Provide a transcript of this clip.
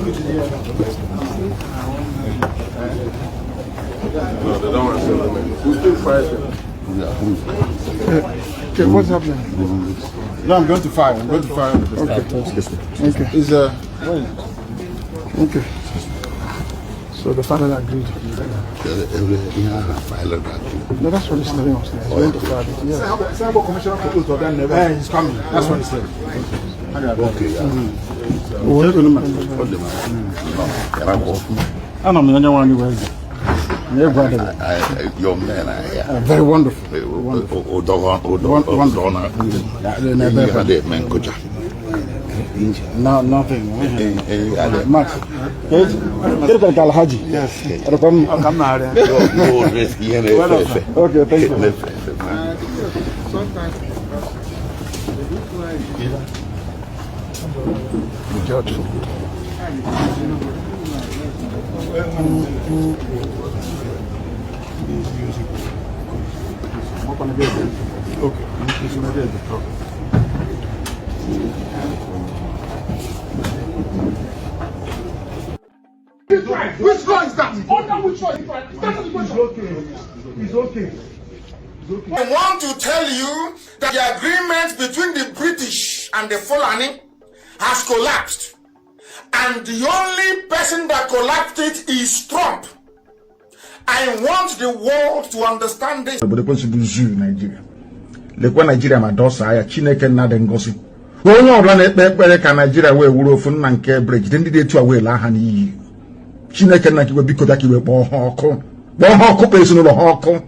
No, they don't want to settlement. We're still fighting. Okay, what's happening? No, I'm going to fire. I'm going to fire. Okay. Is Okay. So the father agreed. No, that's what he's telling us. He's going to fire it. Yeah. Sample commissioner proposed that never. Hey, he's coming. That's what he said. Okay. I'm the only one who has your man, very wonderful. No, nothing. Max. Yes. Okay, thank you. Judge. Okay. Which law is that? Under which law is that? It's okay. I want to tell you that the agreement between the British and the Fulani has collapsed. And the only person that collapsed it is Trump. I want the world to understand this. But the possible zoo Nigeria. Lekwa Nigeria madosa aya Chineke nade ngosi. Onye ọbụla na-ekpe ka Nigeria wee wuru ofu nna nke bridge ndị dị etu a wee laa ha n'iyi. Chineke nna kiwe biko da kiwe kpọọ ha ọkụ. Kpọọ ha ọkụ kpee ezinụlọ ha ọkụ.